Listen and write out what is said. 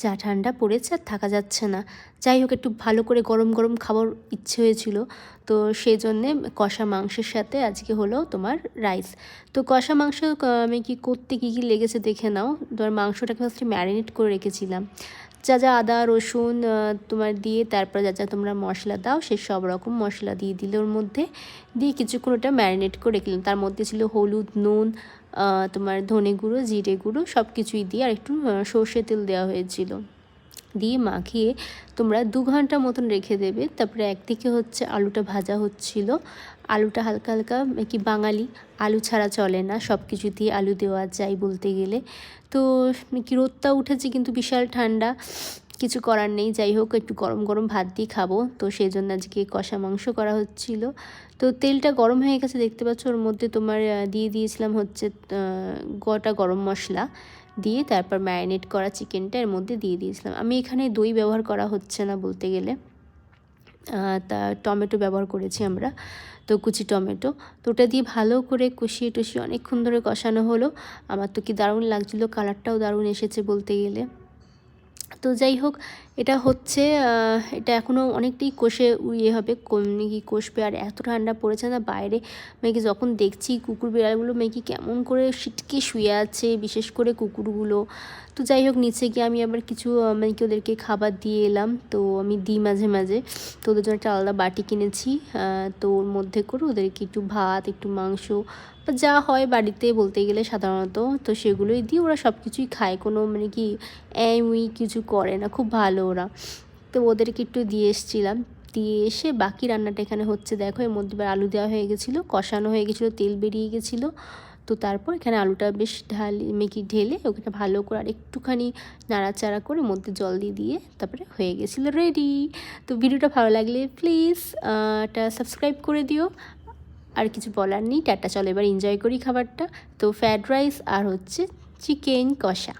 যা ঠান্ডা পড়েছে আর থাকা যাচ্ছে না। যাই হোক, একটু ভালো করে গরম গরম খাবার ইচ্ছে হয়েছিল, তো সেই জন্যে কষা মাংসের সাথে আজকে হলো তোমার রাইস। তো কষা মাংস আমি করতে কী কী লেগেছে দেখে নাও। তোমার মাংসটাকে ফার্স্টে ম্যারিনেট করে রেখেছিলাম, যা যা আদা রসুন তোমার দিয়ে, তারপর যা যা তোমরা মশলা দাও সে সব রকম মশলা দিয়ে দিলে ওর মধ্যে, দিয়ে কিছুক্ষণ ওটা ম্যারিনেট করে রেখেলাম। তার মধ্যে ছিল হলুদ, নুন, তোমার ধনে গুঁড়ো, জিরে গুঁড়ো সব কিছুই দিয়ে, আর একটু সর্ষে তেল দেওয়া হয়েছিল, দিয়ে মাখিয়ে তোমরা 2 ঘন্টা মতন রেখে দেবে। তারপরে একদিকে হচ্ছে আলুটা ভাজা হচ্ছিল। আলুটা হালকা হালকা, বাঙালি আলু ছাড়া চলে না, সব কিছুতেই আলু দেওয়া যায় বলতে গেলে। তো রোদটা উঠেছে কিন্তু বিশাল ঠান্ডা, কিছু করার নেই। যাই হোক, একটু গরম গরম ভাত দিয়ে খাবো, তো সেই জন্য আজকে কষা মাংস করা হচ্ছিল। তো তেলটা গরম হয়ে গেছে দেখতে পাচ্ছ, ওর মধ্যে তোমার দিয়ে দিয়েছিলাম হচ্ছে গোটা গরম মশলা, দিয়ে তারপর ম্যারিনেট করা চিকেনটা এর মধ্যে দিয়ে দিয়েছিলাম। আমি এখানে দই ব্যবহার করা হচ্ছে না বলতে গেলে, তা টমেটো ব্যবহার করেছি আমরা, তো কুচি টমেটো। তো ওটা দিয়ে ভালো করে কষিয়ে টষিয়ে অনেকক্ষণ ধরে কষানো হলো। আমার তো কি দারুণ লাগছিলো, কালারটাও দারুণ এসেছে বলতে গেলে। তো যাই হোক, এটা হচ্ছে এটা এখনও অনেকটাই কষে হবে, কষবে। আর এত ঠান্ডা পড়েছে না বাইরে, যখন দেখছি কুকুর বিড়ালগুলো কেমন করে সিটকে শুয়ে আছে, বিশেষ করে কুকুরগুলো। তো যাই হোক, নিচে গিয়ে আমি আবার কিছু ওদেরকে খাবার দিয়ে এলাম। তো আমি দিই মাঝে মাঝে, তো ওদের জন্য একটা আলাদা বাটি কিনেছি, তো ওর মধ্যে করে ওদেরকে একটু ভাত, একটু মাংস, যা হয় বাড়িতে বলতে গেলে সাধারণত, তো সেগুলোই দিই। ওরা সব কিছুই খায়, কোনো কিছু করে না, খুব ভালো ওরা। তো ওদেরকে একটু দিয়ে এসেছিলাম, দিয়ে এসে বাকি রান্নাটা এখানে হচ্ছে। দেখো, এর মধ্যে আলু দেওয়া হয়ে গেছিলো, কষানো হয়ে গেছিলো, তেল বেরিয়ে গেছিলো। তো তারপর এখানে আলুটা বেশ ঢেলে ওখানে ভালো করে আর একটুখানি নাড়াচাড়া করে মধ্যে জল দিয়ে তারপরে হয়ে গেছিলো রেডি। তো ভিডিওটা ভালো লাগলে প্লিজ সাবস্ক্রাইব করে দিও। আর কিছু বলার নেই, টাটা, চলো এবার এনজয় করি খাবারটা। তো ফ্রায়েড রাইস আর হচ্ছে চিকেন কষা।